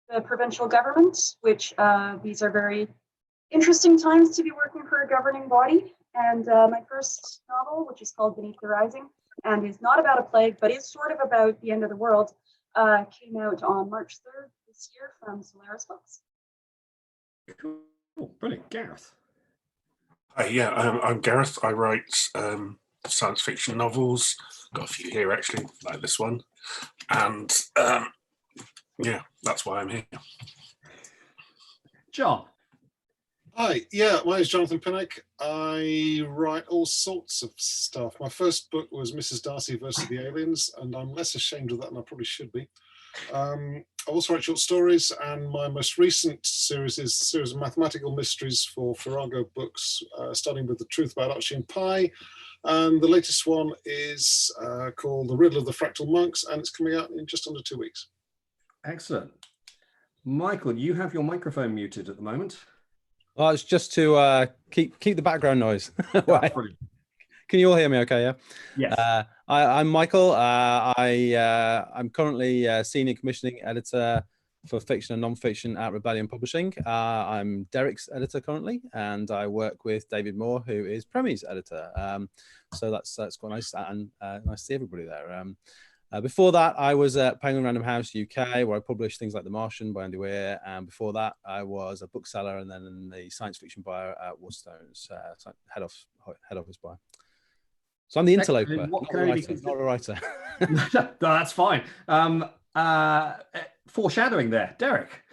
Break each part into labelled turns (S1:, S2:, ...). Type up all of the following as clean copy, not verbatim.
S1: the provincial government, which these are very interesting times to be working for a governing body. And my first novel, which is called Beneath the Rising, and is not about a plague, but is sort of about the end of the world, came out on March 3rd this year from Solaris Books.
S2: Cool, brilliant. Gareth.
S3: Yeah, I'm Gareth. I write science fiction novels. Got a few here actually, like this one, and yeah, that's why I'm here.
S2: John.
S4: Hi, yeah, my name's Jonathan Pinnock. I write all sorts of stuff. My first book was Mrs. Darcy versus the Aliens, and I'm less ashamed of that than I probably should be. I also write short stories, and my most recent series is a series of mathematical mysteries for Farrago Books, starting with The Truth About Archie and Pi. And the latest one is called The Riddle of the Fractal Monks, and it's coming out in just under 2 weeks.
S2: Excellent. Michael, you have your microphone muted at the moment.
S5: Well, it's just to keep the background noise. Right. Can you all hear me okay, yeah?
S2: Yes.
S5: I'm Michael. I'm currently senior commissioning editor for fiction and non-fiction at Rebellion Publishing. I'm Derek's editor currently, and I work with David Moore, who is Premi's editor. So that's quite nice, and nice to see everybody there. Before that, I was at Penguin Random House UK, where I published things like The Martian by Andy Weir, and before that, I was a bookseller and then the science fiction buyer at Waterstones, head office buyer. So I'm the interloper, not a writer.
S2: No, that's fine. Foreshadowing there, Derek.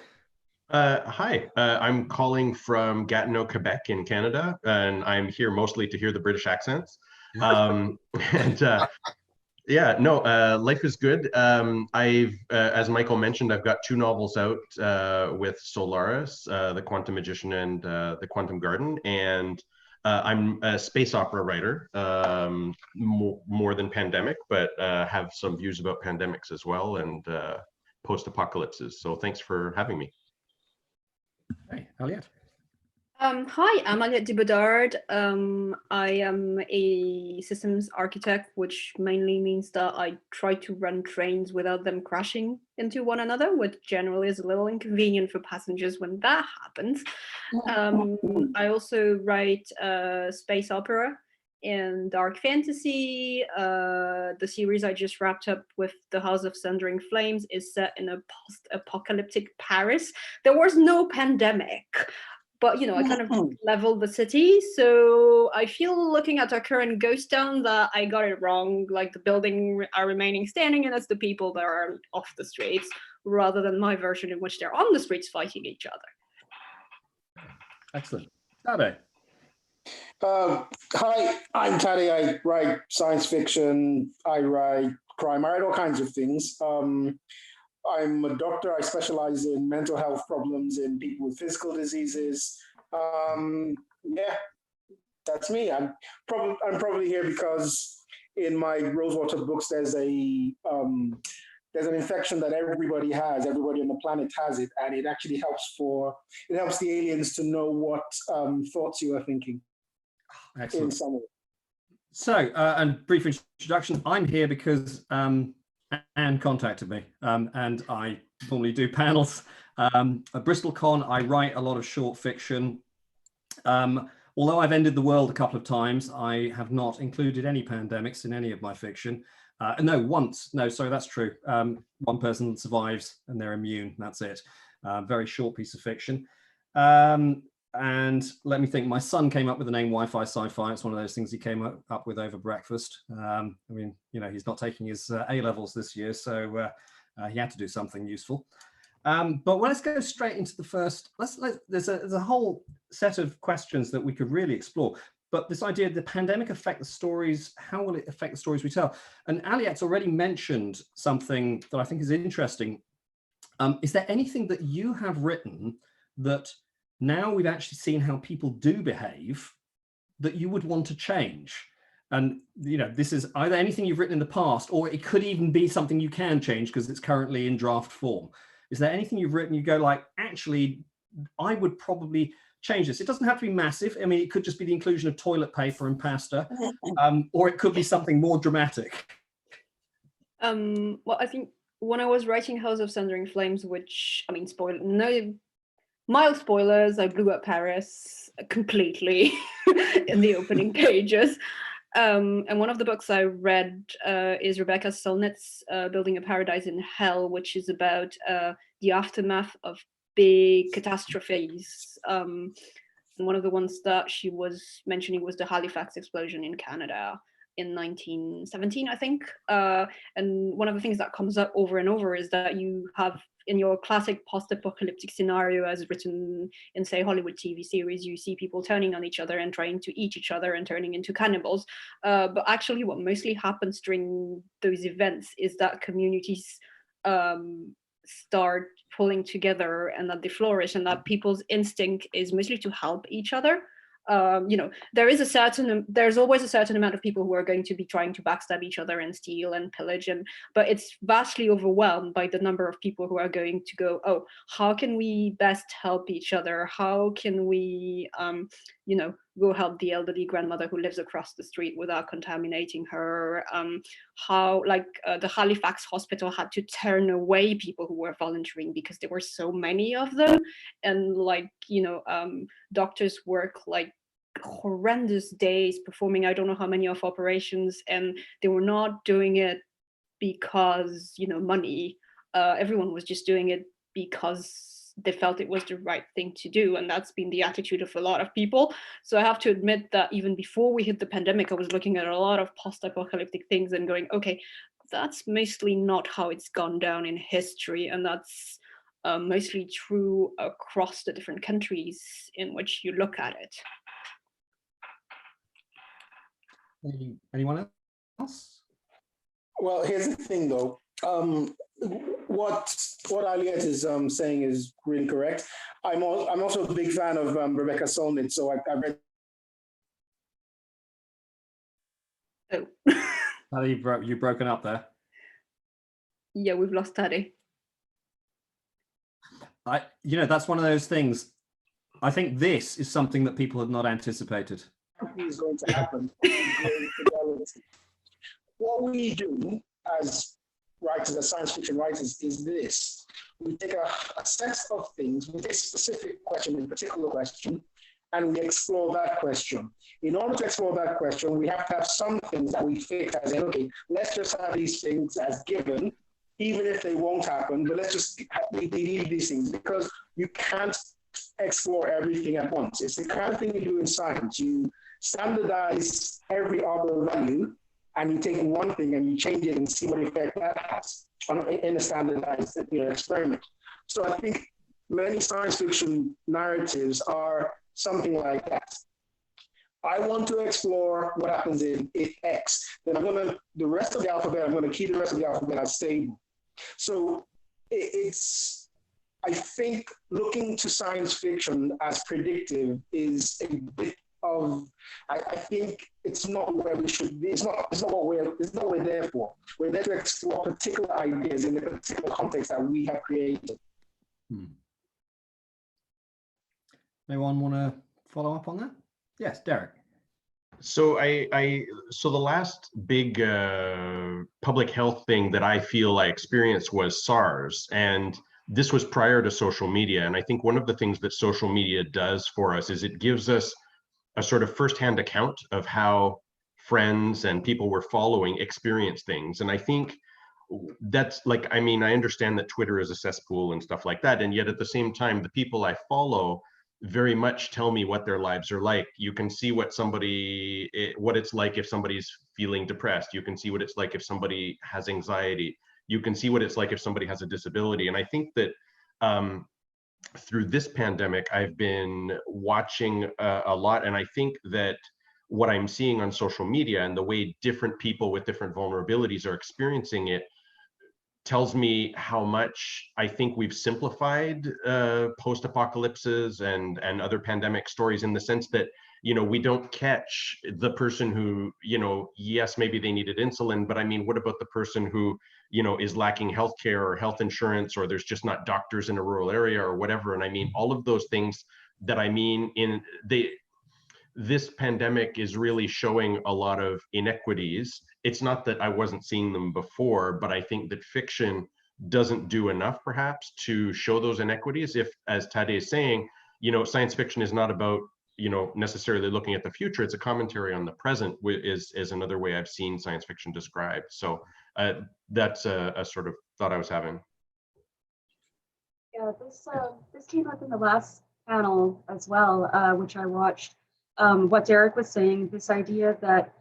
S6: Hi, I'm calling from Gatineau, Quebec in Canada, and I'm here mostly to hear the British accents. Yeah, no, life is good. As Michael mentioned, I've got 2 novels out with Solaris, The Quantum Magician and The Quantum Garden, and I'm a space opera writer, more than pandemic, but have some views about pandemics as well and post-apocalypses. So thanks for having me.
S2: Hey, Elliot.
S7: Hi, I'm Aliette Dibodard. I am a systems architect, which mainly means that I try to run trains without them crashing into one another, which generally is a little inconvenient for passengers when that happens. I also write space opera and dark fantasy. The series I just wrapped up with The House of Sundering Flames is set in a post-apocalyptic Paris. There was no pandemic. But, you know, I kind of leveled the city. So I feel looking at our current ghost town that I got it wrong. Like the building are remaining standing and it's the people that are off the streets rather than my version in which they're on the streets fighting each other.
S2: Excellent. Tade.
S8: Hi, I'm Tade. I write science fiction. I write crime. I write all kinds of things. I'm a doctor. I specialize in mental health problems in people with physical diseases. Yeah, that's me. I'm probably here because in my Rosewater books there's an infection that everybody has. Everybody on the planet has it, and it actually helps the aliens to know what thoughts you are thinking.
S2: Excellent.
S8: In summary. So,
S2: and brief introduction. I'm here because Anne contacted me, and I normally do panels. At BristolCon, I write a lot of short fiction. Although I've ended the world a couple of times, I have not included any pandemics in any of my fiction. No, once. No, sorry, that's true. One person survives and they're immune. That's it. Very short piece of fiction. And let me think, my son came up with the name Wi-Fi Sci-Fi. It's one of those things he came up with over breakfast. I mean, you know, he's not taking his A-levels this year, so he had to do something useful. But let's go straight into the first. There's a whole set of questions that we could really explore. But this idea, the pandemic affect the stories, how will it affect the stories we tell? And Aliette's already mentioned something that I think is interesting. Is there anything that you have written that now we've actually seen how people do behave that you would want to change? And, you know, this is either anything you've written in the past, or it could even be something you can change because it's currently in draft form. Is there anything you've written you go like, actually, I would probably change this? It doesn't have to be massive. I mean, it could just be the inclusion of toilet paper and pasta, or it could be something more dramatic.
S7: Well, I think when I was writing House of Sundering Flames, which, I mean, no mild spoilers, I blew up Paris completely in the opening pages. And one of the books I read is Rebecca Solnit's Building a Paradise in Hell, which is about the aftermath of big catastrophes. And one of the ones that she was mentioning was the Halifax explosion in Canada in 1917, I think. And one of the things that comes up over and over is that you have, in your classic post-apocalyptic scenario as written in, say, Hollywood TV series, you see people turning on each other and trying to eat each other and turning into cannibals. But actually what mostly happens during those events is that communities start pulling together and that they flourish, and that people's instinct is mostly to help each other. You know, there's always a certain amount of people who are going to be trying to backstab each other and steal and pillage, but it's vastly overwhelmed by the number of people who are going to go, oh, how can we best help each other? How can we, you know, go help the elderly grandmother who lives across the street without contaminating her? How, like, the Halifax hospital had to turn away people who were volunteering because there were so many of them, and, like, you know, doctors work like horrendous days performing I don't know how many of operations, and they were not doing it because, you know, money. Everyone was just doing it because they felt it was the right thing to do, and that's been the attitude of a lot of people. So I have to admit that even before we hit the pandemic, I was looking at a lot of post-apocalyptic things and going, okay, that's mostly not how it's gone down in history, and that's mostly true across the different countries in which you look at it.
S2: Anyone else?
S8: Well, here's the thing, though. What Aliette is saying is really correct. I'm also a big fan of Rebecca Solnit, so I read.
S7: Oh.
S2: You've broken up there.
S7: Yeah, we've lost Taddy.
S2: You know, that's one of those things. I think this is something that people had not anticipated.
S8: Is going to happen. What we do as writers, as science fiction writers, is this. We take a set of things, we take a specific question, a particular question, and we explore that question. In order to explore that question, we have to have some things that we fix as, okay, let's just have these things as given, even if they won't happen, but let's just leave these things, because you can't explore everything at once. It's the kind of thing you do in science. You standardize every other value, and you take one thing and you change it and see what effect that has in a standardized experiment. So I think many science fiction narratives are something like that. I want to explore what happens if X, then the rest of the alphabet, I'm going to keep the rest of the alphabet as stable. So I think looking to science fiction as predictive is a bit of, I think it's not where we should be. It's not what we're there for. We're there to explore particular ideas in the particular context that we have created.
S2: Anyone want to follow up on that? Yes, Derek.
S6: So so the last big public health thing that I feel I experienced was SARS, and this was prior to social media. And I think one of the things that social media does for us is it gives us a sort of firsthand account of how friends and people we're following experience things. And I think that's like, I mean, I understand that Twitter is a cesspool and stuff like that. And yet at the same time, the people I follow very much tell me what their lives are like. You can see what it's like if somebody's feeling depressed. You can see what it's like if somebody has anxiety. You can see what it's like if somebody has a disability. And I think that through this pandemic, I've been watching a lot, and I think that what I'm seeing on social media and the way different people with different vulnerabilities are experiencing it tells me how much I think we've simplified post-apocalypses and other pandemic stories, in the sense that, you know, we don't catch the person who, you know, yes, maybe they needed insulin, but I mean, what about the person who, you know, is lacking healthcare or health insurance, or there's just not doctors in a rural area or whatever. And I mean, all of those things that I mean, this pandemic is really showing a lot of inequities. It's not that I wasn't seeing them before, but I think that fiction doesn't do enough perhaps to show those inequities. If, as Tade is saying, science fiction is not about, necessarily looking at the future, it's a commentary on the present, is another way I've seen science fiction described. So that's a sort of thought I was having.
S1: Yeah, this came up in the last panel as well, which I watched. What Derek was saying, this idea that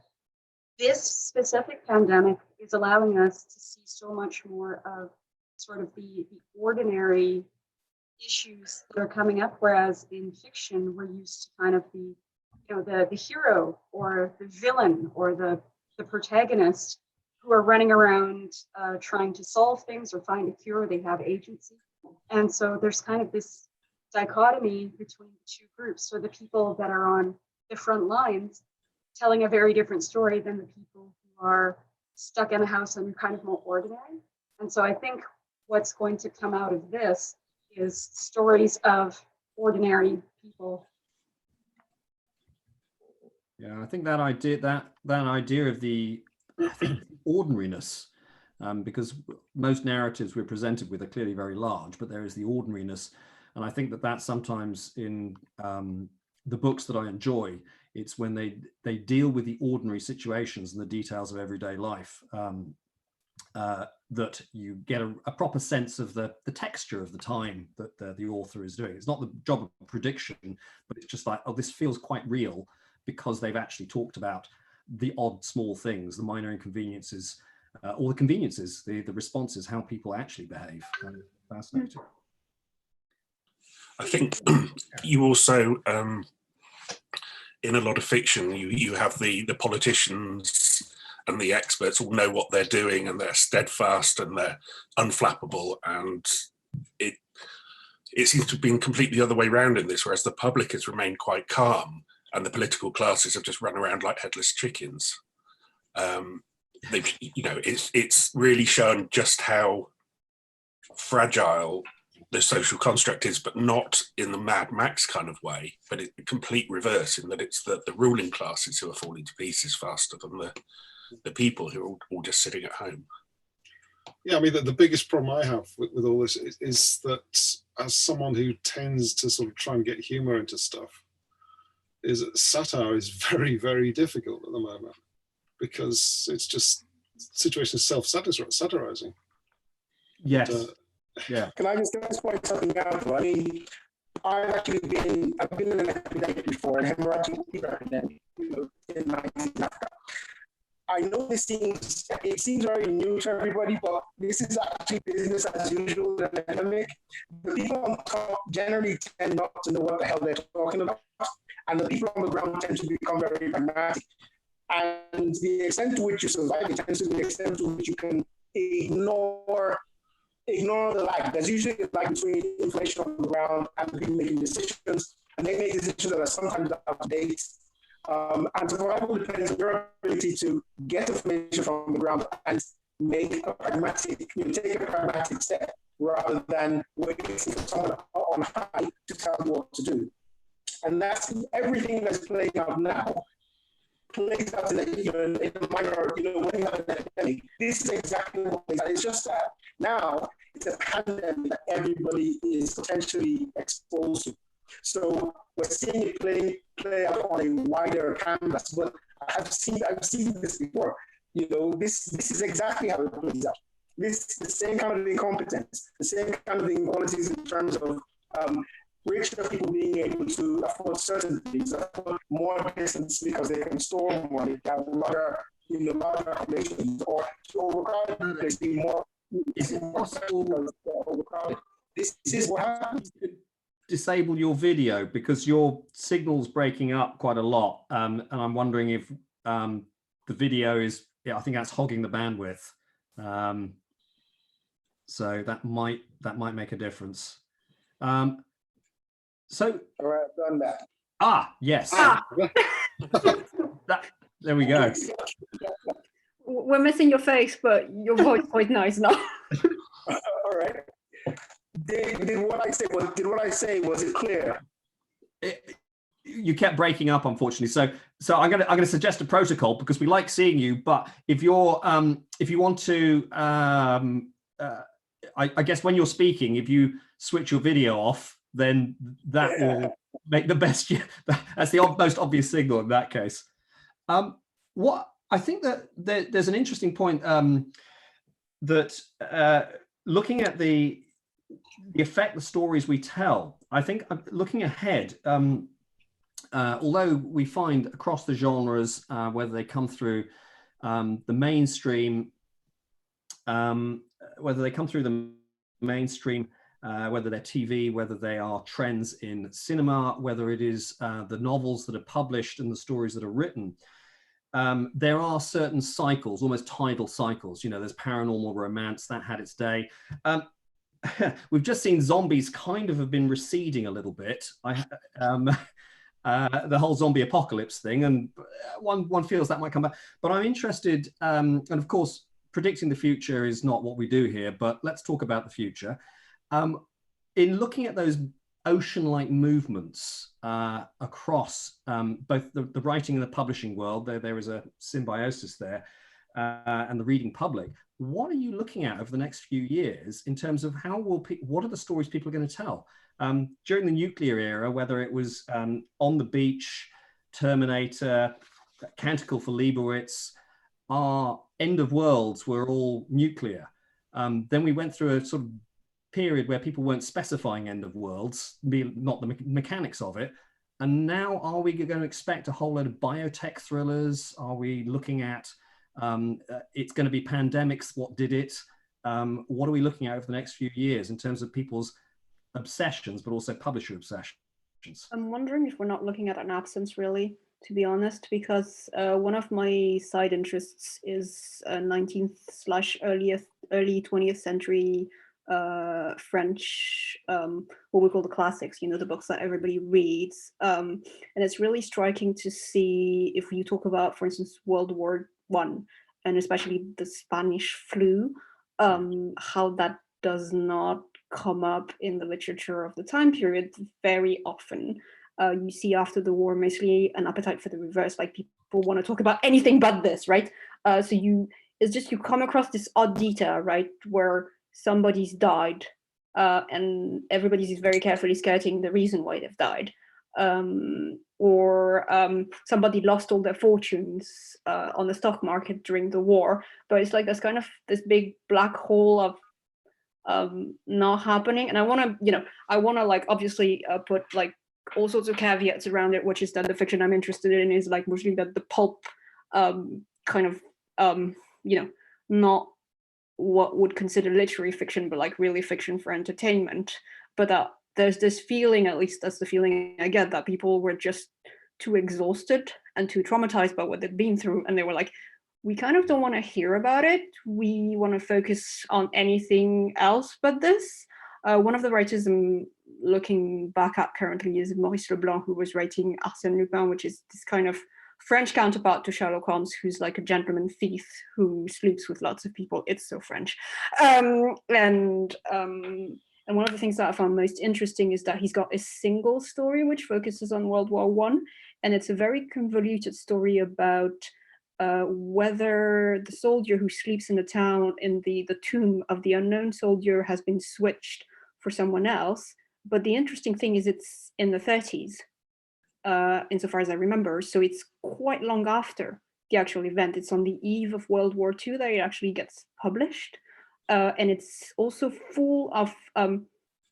S1: this specific pandemic is allowing us to see so much more of sort of the ordinary issues that are coming up, whereas in fiction we're used to kind of the hero or the villain or the protagonist who are running around trying to solve things or find a cure. They have agency, and so there's kind of this dichotomy between the two groups. So the people that are on the front lines telling a very different story than the people who are stuck in a house and are kind of more ordinary. And so I think what's going to come out of this is stories of ordinary people.
S2: Yeah, I think that idea of the ordinariness, because most narratives we're presented with are clearly very large, but there is the ordinariness, and I think that sometimes in the books that I enjoy, it's when they deal with the ordinary situations and the details of everyday life, that you get a proper sense of the texture of the time that the author is doing. It's not the job of prediction, but it's just like, oh, this feels quite real because they've actually talked about the odd small things, the minor inconveniences, or the conveniences, the responses, how people actually behave. Fascinating.
S3: I think you also, in a lot of fiction, you have the politicians and the experts all know what they're doing, and they're steadfast and they're unflappable, and it seems to have been completely the other way around in this, whereas the public has remained quite calm and the political classes have just run around like headless chickens. It's really shown just how fragile the social construct is, but not in the Mad Max kind of way, but in the complete reverse, in that it's the ruling classes who are falling to pieces faster than the people who are all just sitting at home.
S4: Yeah, I mean, the biggest problem I have with all this is that as someone who tends to sort of try and get humor into stuff, is that satire is very, very difficult at the moment, because it's just situations self-satirizing.
S2: Yes. Yeah.
S8: Can I just point something out? I mean, I've been in an epidemic before, an hemorrhagic fever epidemic, in 19 Africa. I know it seems very new to everybody, but this is actually business as usual in an epidemic. The people on top generally tend not to know what the hell they're talking about, and the people on the ground tend to become very pragmatic. And the extent to which you survive, it tends to be the extent to which you can ignore the lag. There's usually a lag between inflation on the ground and the people making decisions, and they make decisions that are sometimes out of date. And survival depends on your ability to get information from the ground and take a pragmatic step, rather than waiting for someone on high to tell you what to do. And that's everything that's playing out now. Plays out in a minor, when you have an epidemic. This is exactly what plays out. It's just that now it's a pandemic that everybody is potentially exposed to. So we're seeing it play out on a wider canvas. But I've seen this before. This is exactly how it plays out. The same kind of incompetence, the same kind of inequalities in terms of richer people being able to afford certain things, afford more distance because they can store more, they have larger populations, or overcrowded place being more.
S2: Is it possible?
S8: Overcrowded. This is what happens.
S2: Disable your video because your signal's breaking up quite a lot, and I'm wondering if the video is. I think that's hogging the bandwidth. So that might make a difference. So,
S8: all right, I've done that.
S2: Yes. There we go.
S7: We're missing your face, but your voice is quite nice now.
S8: All right. Did what I say, was it clear?
S2: You kept breaking up, unfortunately. So I'm gonna suggest a protocol, because we like seeing you, but if you want to I guess when you're speaking, if you switch your video off, then that will make the best. That's the most obvious signal in that case. What I think that there's an interesting point that looking at the effect the stories we tell. I think looking ahead, although we find across the genres, whether they come through the mainstream, whether they're TV, whether they are trends in cinema, whether it is the novels that are published and the stories that are written, there are certain cycles, almost tidal cycles. You know, there's paranormal romance that had its day. We've just seen zombies kind of have been receding a little bit. The whole zombie apocalypse thing, and one feels that might come back. But I'm interested, and of course, predicting the future is not what we do here, but let's talk about the future. In looking at those ocean-like movements across both the writing and the publishing world, there is a symbiosis there, and the reading public. What are you looking at over the next few years in terms of what are the stories people are going to tell? During the nuclear era, whether it was On the Beach, Terminator, Canticle for Leibowitz, our end of worlds were all nuclear. Then we went through a sort of period where people weren't specifying end of worlds, not the mechanics of it. And now are we going to expect a whole load of biotech thrillers? Are we looking at it's going to be pandemics? What did it? What are we looking at over the next few years in terms of people's obsessions, but also publisher obsessions?
S7: I'm wondering if we're not looking at an absence, really, to be honest, because one of my side interests is 19th/early 20th century French, what we call the classics, you know, the books that everybody reads. And it's really striking to see, if you talk about, for instance, World War I, and especially the Spanish flu, how that does not come up in the literature of the time period very often. You see after the war, mostly an appetite for the reverse, like people want to talk about anything but this, right? It's just you come across this odd detail, right, where somebody's died, and everybody's very carefully skirting the reason why they've died. Or somebody lost all their fortunes on the stock market during the war, but it's like there's kind of this big black hole of not happening. And I want to like obviously put like all sorts of caveats around it, which is that the fiction I'm interested in is like mostly that the pulp kind of not what would consider literary fiction, but like really fiction for entertainment. But that there's this feeling, at least that's the feeling I get, that people were just too exhausted and too traumatized by what they'd been through, and they were like, we kind of don't want to hear about it. We want to focus on anything else but this. One of the writers I'm looking back at currently is Maurice Leblanc, who was writing Arsène Lupin, which is this kind of French counterpart to Sherlock Holmes, who's like a gentleman thief who sleeps with lots of people. It's so French. And one of the things that I found most interesting is that he's got a single story which focuses on World War I, and it's a very convoluted story about whether the soldier who sleeps in the town, in the tomb of the unknown soldier, has been switched for someone else. But the interesting thing is it's in the 30s, insofar as I remember. So it's quite long after the actual event. It's on the eve of World War II that it actually gets published. And it's also full of,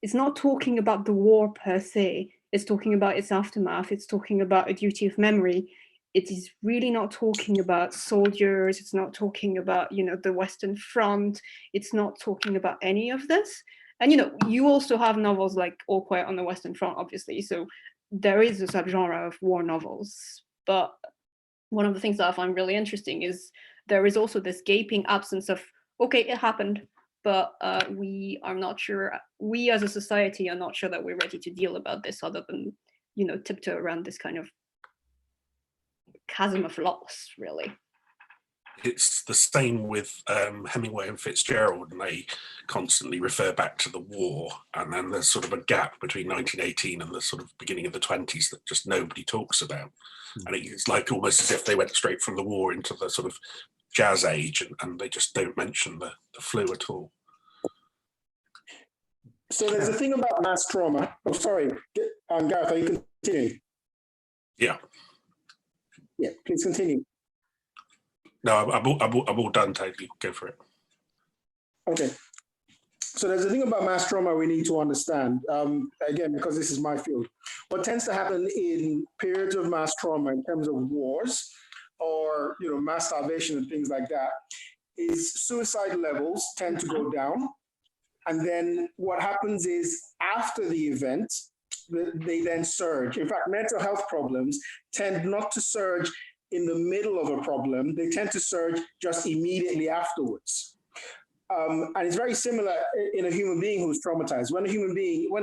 S7: it's not talking about the war per se, it's talking about its aftermath, it's talking about a duty of memory. It is really not talking about soldiers, it's not talking about, the Western Front, it's not talking about any of this. And, you also have novels like All Quiet on the Western Front, obviously, so there is a subgenre of war novels. But one of the things that I find really interesting is there is also this gaping absence of, okay, it happened, but we are not sure, we as a society are not sure that we're ready to deal about this, other than, tiptoe around this kind of chasm of loss, really.
S3: It's the same with Hemingway and Fitzgerald, and they constantly refer back to the war, and then there's sort of a gap between 1918 and the sort of beginning of the 20s that just nobody talks about. And it's like almost as if they went straight from the war into the sort of jazz age, and they just don't mention the flu at all.
S8: So there's a thing about mass trauma. Oh, sorry, Gareth, are you continuing?
S3: Yeah.
S8: Yeah, please continue.
S3: No, I'm all done, totally. Go for it.
S8: Okay. So there's a thing about mass trauma we need to understand, again, because this is my field. What tends to happen in periods of mass trauma in terms of wars or mass starvation and things like that is suicide levels tend to go down. And then what happens is after the event, they then surge. In fact, mental health problems tend not to surge in the middle of a problem. They tend to surge just immediately afterwards. And it's very similar in a human being who's traumatized. When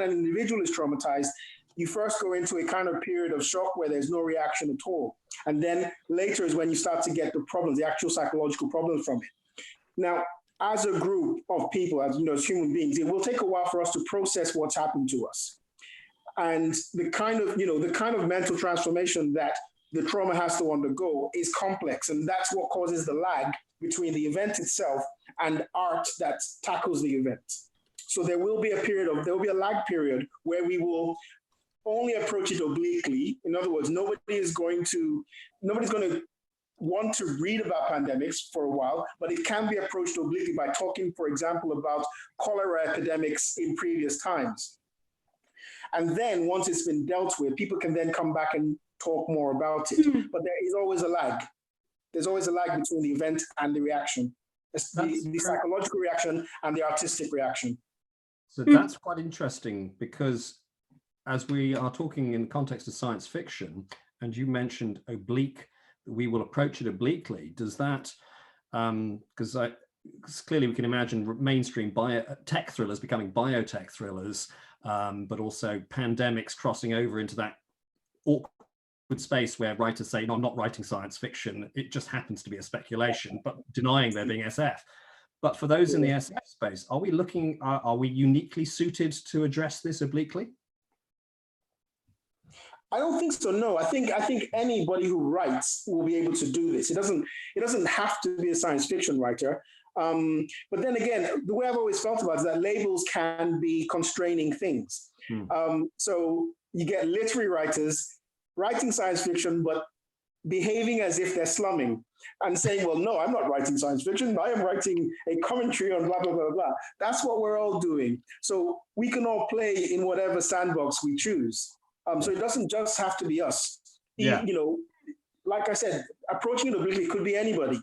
S8: an individual is traumatized, you first go into a kind of period of shock where there's no reaction at all. And then later is when you start to get the problems, the actual psychological problems from it. Now, as a group of people, as human beings, it will take a while for us to process what's happened to us. And the kind of mental transformation that the trauma has to undergo is complex. And that's what causes the lag between the event itself and art that tackles the event. So there will be a lag period where we will only approach it obliquely. In other words, nobody's going to want to read about pandemics for a while, but it can be approached obliquely by talking, for example, about cholera epidemics in previous times. And then once it's been dealt with, people can then come back and talk more about it. But there is always a lag. There's always a lag between the event and the reaction, the psychological reaction and the artistic reaction.
S2: So that's quite interesting, because as we are talking in the context of science fiction, and you mentioned oblique, we will approach it obliquely. Does that, because clearly we can imagine mainstream tech thrillers becoming biotech thrillers, but also pandemics crossing over into that awkward space where writers say, no, I'm not writing science fiction. It just happens to be a speculation, but denying there being SF. But for those in the SF space, are we uniquely suited to address this obliquely?
S8: I don't think so. No, I think anybody who writes will be able to do this. It doesn't have to be a science fiction writer. But then again, the way I've always felt about it is that labels can be constraining things. So you get literary writers writing science fiction, but behaving as if they're slumming and saying, well, no, I'm not writing science fiction. I am writing a commentary on blah, blah, blah, blah. That's what we're all doing. So we can all play in whatever sandbox we choose. So it doesn't just have to be us.
S2: Yeah.
S8: Like I said, approaching it obliquely could be anybody.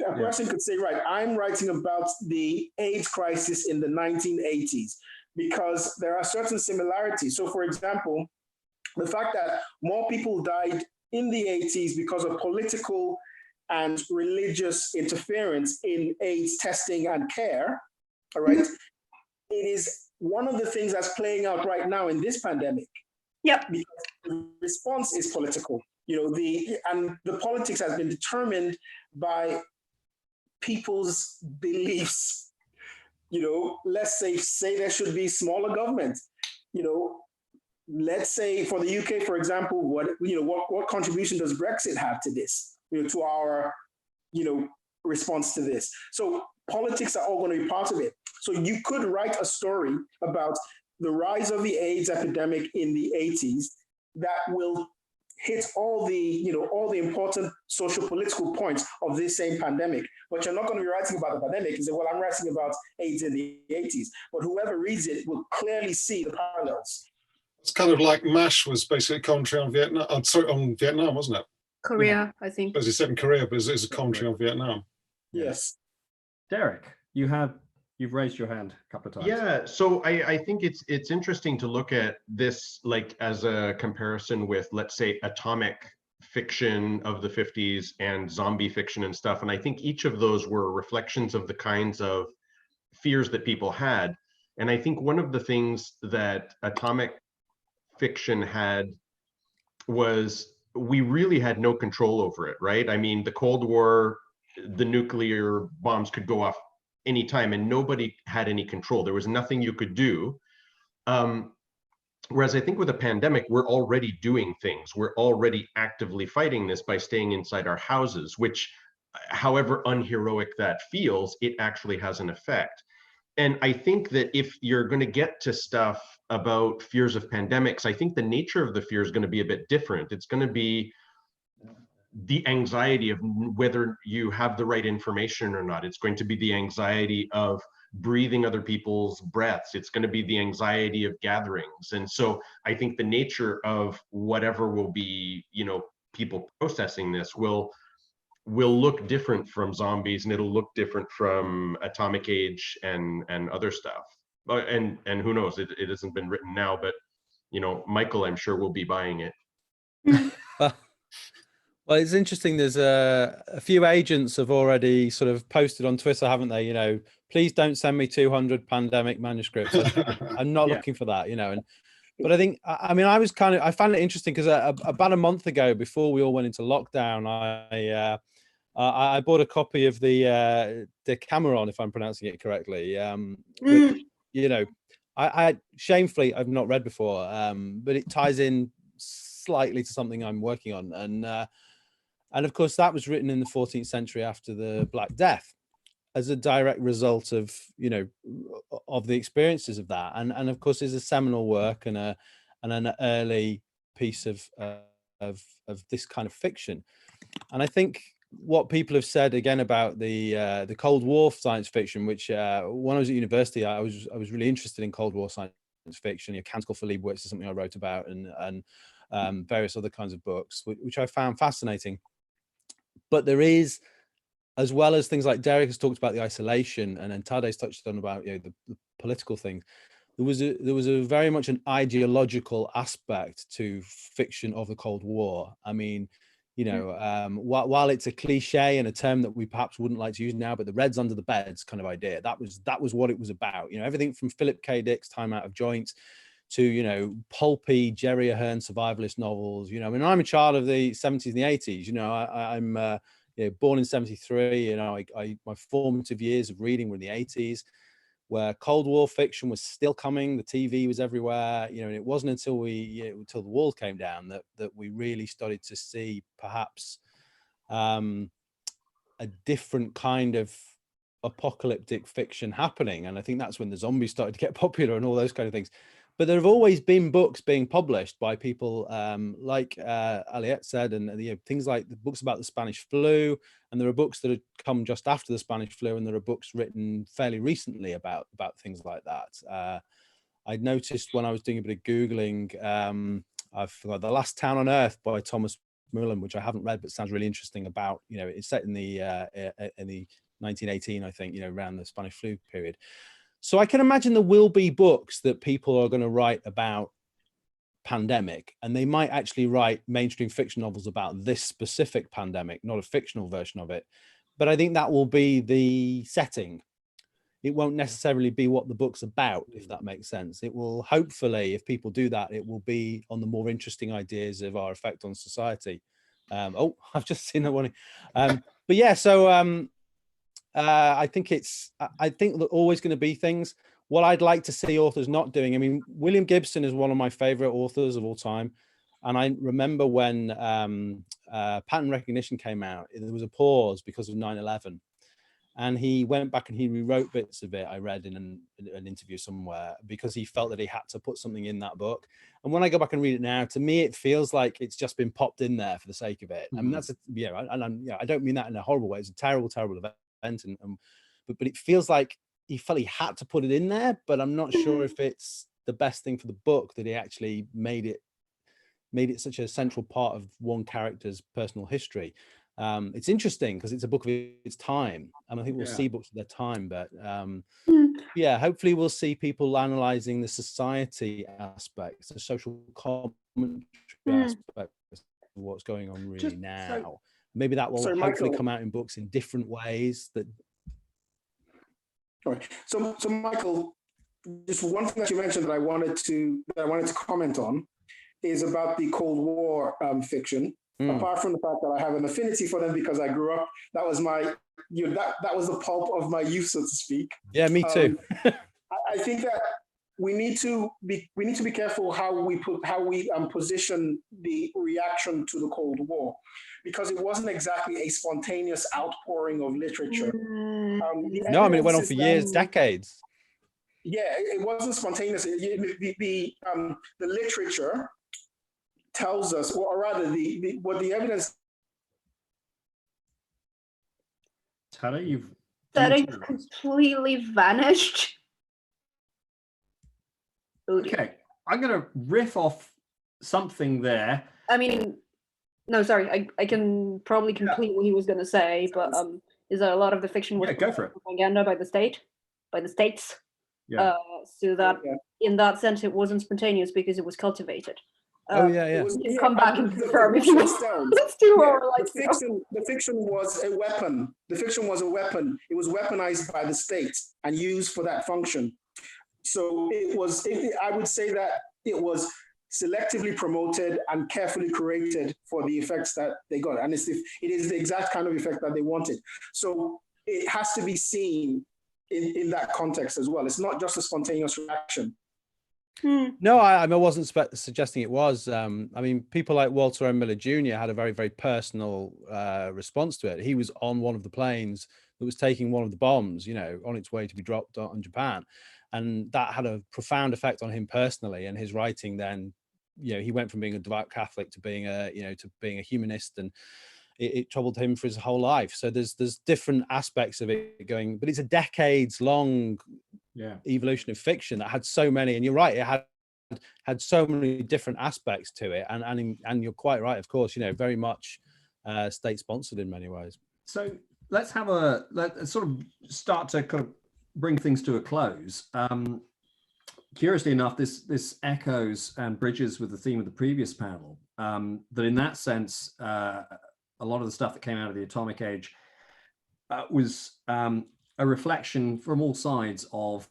S8: A person could say, right, I'm writing about the AIDS crisis in the 1980s because there are certain similarities. So for example, the fact that more people died in the 80s because of political and religious interference in AIDS testing and care, all right, it is one of the things that's playing out right now in this pandemic.
S7: Yep.
S8: Because the response is political. The politics has been determined by people's beliefs. Let's say there should be smaller government. Let's say for the UK, for example, what contribution does Brexit have to this? To our response to this. So politics are all going to be part of it. So you could write a story about the rise of the AIDS epidemic in the 80s that will hit all the important social political points of this same pandemic. But you're not going to be writing about the pandemic and say, well, I'm writing about AIDS in the 80s. But whoever reads it will clearly see the parallels.
S4: It's kind of like MASH was basically a commentary on Vietnam. On Vietnam, wasn't it?
S7: Korea, I think.
S4: As you said in Korea, but it's a commentary on Vietnam.
S8: Yes.
S2: Derek, you've raised your hand a couple of times.
S6: Yeah, so I think it's interesting to look at this like as a comparison with, let's say, atomic fiction of the 50s and zombie fiction and stuff. And I think each of those were reflections of the kinds of fears that people had. And I think one of the things that atomic fiction had was we really had no control over it, right? I mean, the Cold War, the nuclear bombs could go off anytime and nobody had any control. There was nothing you could do. Whereas I think with a pandemic, we're already doing things. We're already actively fighting this by staying inside our houses, which, however unheroic that feels, it actually has an effect. And I think that if you're going to get to stuff about fears of pandemics, I think the nature of the fear is going to be a bit different. It's going to be the anxiety of whether you have the right information or not. It's going to be the anxiety of breathing other people's breaths. It's going to be the anxiety of gatherings. And so I think the nature of whatever will be, you know, people processing this will look different from zombies, and it'll look different from Atomic Age and other stuff. And who knows, it hasn't been written now, but you know, Michael, I'm sure will be buying it.
S5: Well, it's interesting. There's a few agents have already sort of posted on Twitter, haven't they? You know, please don't send me 200 pandemic manuscripts. I'm not looking for that, you know. And but I think, I mean, I found it interesting because about a month ago, before we all went into lockdown, I bought a copy of the Decameron, if I'm pronouncing it correctly, which, you know, I shamefully I've not read before, but it ties in slightly to something I'm working on, and of course that was written in the 14th century after the Black Death, as a direct result of, you know, of the experiences of that, and of course is a seminal work and an early piece of this kind of fiction. And I think what people have said again about the Cold War science fiction, which when I was at university, I was really interested in Cold War science fiction. You know, Canticle for Leibowitz is something I wrote about, and various other kinds of books, which I found fascinating. But there is, as well as things like Derek has talked about the isolation, and then Tade's touched on about, you know, the political things. There was a very much an ideological aspect to fiction of the Cold War. I mean, you know, while it's a cliche and a term that we perhaps wouldn't like to use now, but the Reds under the beds kind of idea, that was what it was about. You know, everything from Philip K. Dick's Time Out of Joint to, you know, pulpy Jerry Ahern survivalist novels. You know, I mean, I'm a child of the 70s and the 80s. You know, I'm you know, born in 73. You know, my formative years of reading were in the 80s, where Cold War fiction was still coming. The TV was everywhere. You know, and it wasn't until until the wall came down that we really started to see perhaps a different kind of apocalyptic fiction happening. And I think that's when the zombies started to get popular and all those kind of things. But there have always been books being published by people like Aliette said, and you know, things like the books about the Spanish flu. And there are books that have come just after the Spanish flu, and there are books written fairly recently about things like that. I noticed when I was doing a bit of Googling, I've forgot The Last Town on Earth by Thomas Mullen, which I haven't read, but sounds really interesting about, you know, it's set in the 1918, I think, you know, around the Spanish flu period. So I can imagine there will be books that people are going to write about pandemic, and they might actually write mainstream fiction novels about this specific pandemic, not a fictional version of it. But I think that will be the setting. It won't necessarily be what the book's about, if that makes sense. It will, hopefully, if people do that, it will be on the more interesting ideas of our effect on society. Oh, I've just seen that one. But yeah, so I think there's always going to be things. What I'd like to see authors not doing, I mean, William Gibson is one of my favorite authors of all time. And I remember when pattern recognition came out, there was a pause because of 9/11. And he went back and he rewrote bits of it, I read in an interview somewhere, because he felt that he had to put something in that book. And when I go back and read it now, to me, it feels like it's just been popped in there for the sake of it. I mean, that's, I don't mean that in a horrible way. It's a terrible, terrible event. But it feels like he felt he had to put it in there, but I'm not sure if it's the best thing for the book that he actually made it such a central part of one character's personal history. It's interesting because it's a book of its time, and I think we'll see books of their time, but yeah, hopefully we'll see people analyzing the society aspects, the social commentary aspects of what's going on really now. Maybe that will hopefully
S8: Michael,
S5: come out in books in different ways. That.
S8: All right. So Michael, just one thing that you mentioned that I wanted to comment on is about the Cold War fiction. Apart from the fact that I have an affinity for them because I grew up, that was my, that was the pulp of my youth, so to speak.
S5: Yeah, me too.
S8: I think that we need to be careful how we position the reaction to the Cold War, because it wasn't exactly a spontaneous outpouring of literature.
S5: No, I mean, it went on for years, decades.
S8: Yeah, it wasn't spontaneous. The literature tells us, or rather, what the evidence.
S2: Tara, you've
S7: That it
S2: dematerialized.
S7: completely vanished. Oh dear.
S2: Okay, I'm going to riff off something there.
S7: I mean, no, sorry. I can probably complete what he was going to say, but is that a lot of the fiction was
S2: Yeah, go for it.
S7: propaganda by the states.
S2: Yeah.
S7: So that
S8: Yeah.
S7: in that sense, it wasn't spontaneous because it was cultivated.
S5: Oh yeah, yeah.
S8: You
S7: can come back and
S8: the
S7: confirm if you
S8: fiction
S7: want.
S8: sounds-
S7: Let's do
S8: yeah,
S7: our like.
S8: the fiction was a weapon. The fiction was a weapon. It was weaponized by the state and used for that function. So it was. I would say that it was selectively promoted and carefully curated for the effects that they got, and it is the exact kind of effect that they wanted. So it has to be seen in that context as well. It's not just a spontaneous reaction.
S5: No, I wasn't suggesting it was. I mean, people like Walter M. Miller Jr. had a very, very personal response to it. He was on one of the planes that was taking one of the bombs, on its way to be dropped on Japan. And that had a profound effect on him personally. And his writing then, he went from being a devout Catholic to being a humanist, and it troubled him for his whole life. So there's different aspects of it going, but it's a decades long evolution of fiction that had so many, and you're right, it had so many different aspects to it, and you're quite right, of course, very much state sponsored in many ways.
S2: So let's sort of start to kind of bring things to a close. Curiously enough, this echoes and bridges with the theme of the previous panel, that in that sense, a lot of the stuff that came out of the atomic age was a reflection from all sides of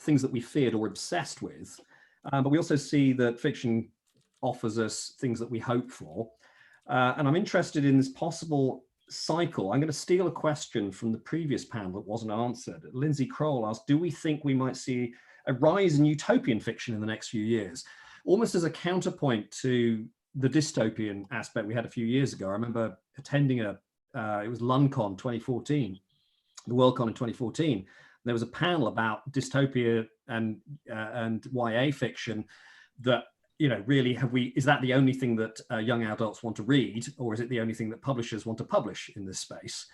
S2: things that we feared or obsessed with. But we also see that fiction offers us things that we hope for. And I'm interested in this possible cycle. I'm going to steal a question from the previous panel that wasn't answered. Lindsay Kroll asked, do we think we might see a rise in utopian fiction in the next few years? Almost as a counterpoint to the dystopian aspect we had a few years ago. I remember attending it was LUNCON 2014, the Worldcon in 2014. There was a panel about dystopia and YA fiction that, really is that the only thing that young adults want to read, or is it the only thing that publishers want to publish in this space?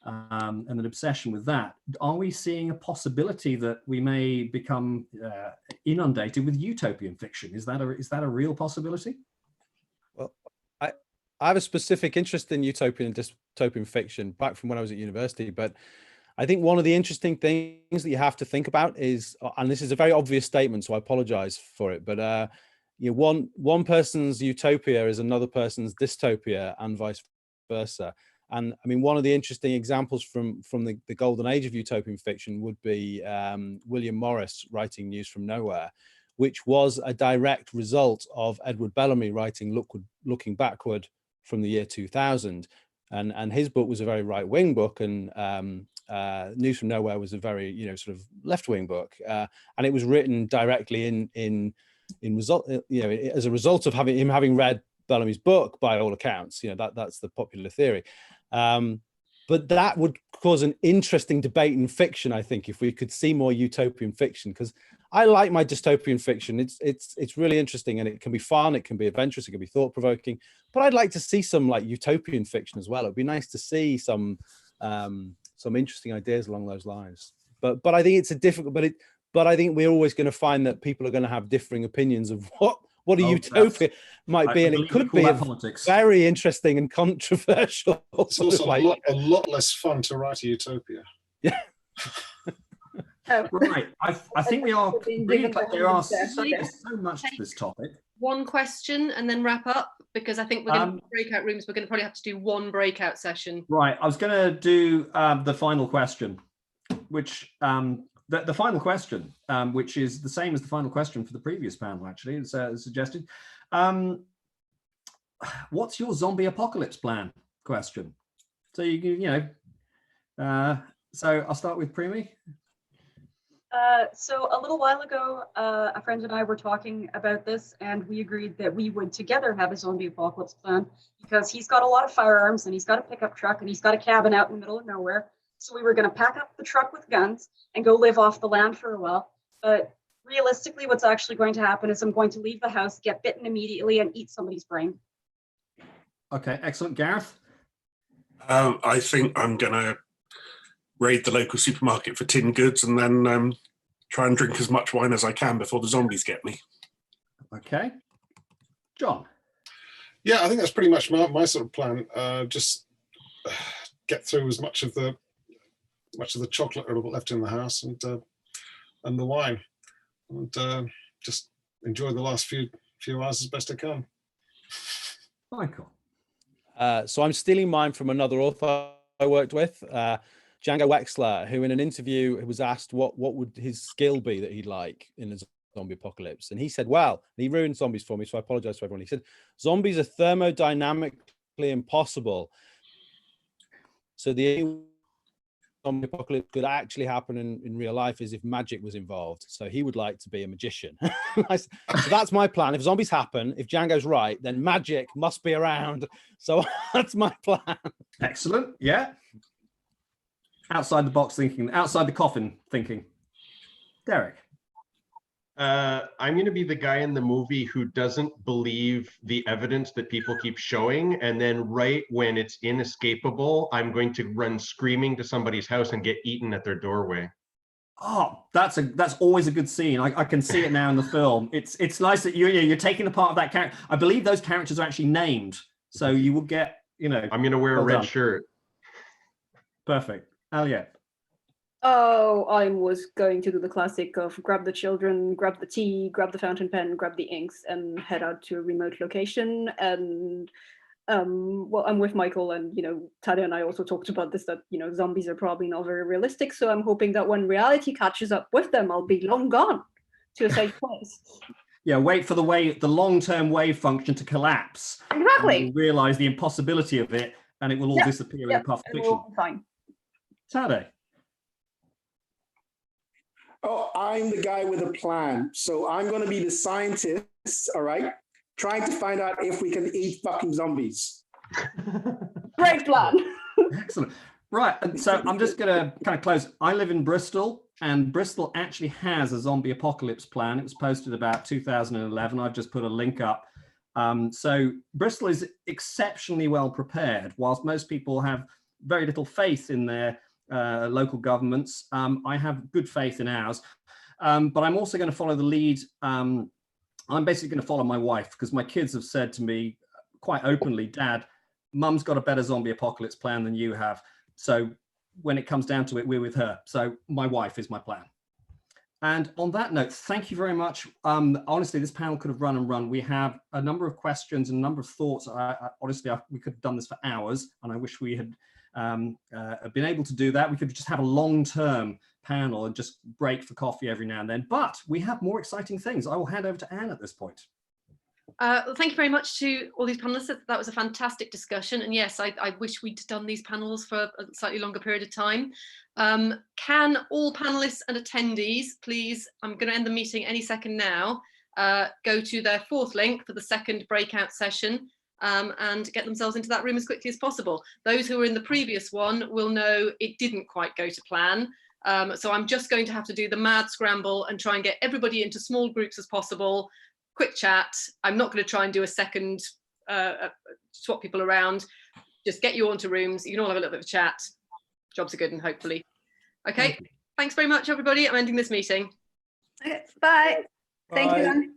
S2: And an obsession with that. Are we seeing a possibility that we may become inundated with utopian fiction? Is that a real possibility?
S5: Well, I have a specific interest in utopian and dystopian fiction back from when I was at university, but I think one of the interesting things that you have to think about is, and this is a very obvious statement, so I apologize for it, but one person's utopia is another person's dystopia, and vice versa. And I mean, one of the interesting examples from the golden age of utopian fiction would be William Morris writing News from Nowhere, which was a direct result of Edward Bellamy writing Looking Backward from the year 2000. And his book was a very right-wing book, and News from Nowhere was a very, sort of left-wing book. And it was written directly in result, as a result of him having read Bellamy's book, by all accounts. That's the popular theory. But that would cause an interesting debate in fiction, I think, if we could see more utopian fiction, because I like my dystopian fiction. It's really interesting, and it can be fun, it can be adventurous, it can be thought-provoking. But I'd like to see some like utopian fiction as well. It'd be nice to see some interesting ideas along those lines. But I think it's a difficult. But I think we're always going to find that people are going to have differing opinions of what a utopia might be, and it could be very interesting and controversial.
S4: It's also a lot less fun to write a utopia.
S5: Yeah.
S2: Right. I think we are really, there are so much to this topic.
S9: One question and then wrap up, because I think we're going to breakout rooms. We're going to probably have to do one breakout session.
S2: Right. I was going to do the final question, which the final question, which is the same as the final question for the previous panel, actually, it's suggested. What's your zombie apocalypse plan? Question. So so I'll start with Primi.
S1: So a little while ago, a friend and I were talking about this, and we agreed that we would together have a zombie apocalypse plan, because he's got a lot of firearms and he's got a pickup truck and he's got a cabin out in the middle of nowhere. So we were going to pack up the truck with guns and go live off the land for a while. But realistically, what's actually going to happen is I'm going to leave the house, get bitten immediately, and eat somebody's brain.
S2: Okay, excellent. Gareth?
S3: I think I'm going to raid the local supermarket for tin goods and then try and drink as much wine as I can before the zombies get me.
S2: Okay. John?
S4: Yeah, I think that's pretty much my sort of plan. Just get through as much of the chocolate left in the house and the wine, and just enjoy the last few hours as best I can.
S2: Michael?
S5: So I'm stealing mine from another author I worked with, Django Wexler, who in an interview was asked what would his skill be that he'd like in a zombie apocalypse, and he said, well, he ruined zombies for me, so I apologize to everyone. He said zombies are thermodynamically impossible, so the only zombie apocalypse could actually happen in real life is if magic was involved. So he would like to be a magician. So that's my plan. If zombies happen, if Django's right, then magic must be around. So that's my plan.
S2: Excellent. Yeah. Outside the box thinking, outside the coffin thinking. Derek?
S6: I'm going to be the guy in the movie who doesn't believe the evidence that people keep showing, and then right when it's inescapable, I'm going to run screaming to somebody's house and get eaten at their doorway.
S2: Oh, that's always a good scene. I can see it now in the film. It's nice that you're taking the part of that character. I believe those characters are actually named, so you will get, you know.
S6: I'm going to wear a red shirt.
S2: Perfect. Aliette?
S7: Oh, I was going to do the classic of grab the children, grab the tea, grab the fountain pen, grab the inks, and head out to a remote location. And well, I'm with Michael, and Tadia and I also talked about this, that zombies are probably not very realistic. So I'm hoping that when reality catches up with them, I'll be long gone to a safe place.
S2: Yeah, wait for the long-term wave function to collapse.
S7: Exactly.
S2: And realize the impossibility of it, and it will all disappear in Pulp Fiction.
S7: We'll be fine.
S2: Tadia?
S8: Oh, I'm the guy with a plan. So I'm going to be the scientist, all right, trying to find out if we can eat fucking zombies.
S7: Great plan.
S2: Excellent. Right, and so I'm just going to kind of close. I live in Bristol, and Bristol actually has a zombie apocalypse plan. It was posted about 2011. I've just put a link up. So Bristol is exceptionally well prepared, whilst most people have very little faith in their local governments. I have good faith in ours, but I'm also going to follow the lead. I'm basically going to follow my wife, because my kids have said to me quite openly, Dad, Mum's got a better zombie apocalypse plan than you have. So when it comes down to it, we're with her. So my wife is my plan. And on that note, thank you very much. Honestly, this panel could have run and run. We have a number of questions and a number of thoughts. Honestly, we could have done this for hours, and I wish we had been able to do that. We could just have a long-term panel and just break for coffee every now and then, but we have more exciting things. I will hand over to Anne at this point.
S9: Thank you very much to all these panelists. That was a fantastic discussion, and yes, I wish we'd done these panels for a slightly longer period of time. Can all panelists and attendees please, I'm going to end the meeting any second now, go to their fourth link for the second breakout session, and get themselves into that room as quickly as possible. Those who were in the previous one will know it didn't quite go to plan. So I'm just going to have to do the mad scramble and try and get everybody into small groups as possible. Quick chat. I'm not going to try and do a second swap people around. Just get you onto rooms. You can all have a little bit of a chat. Jobs are good, and hopefully. Okay. Thanks very much, everybody. I'm ending this meeting.
S7: Okay, bye. Thank you, Anne.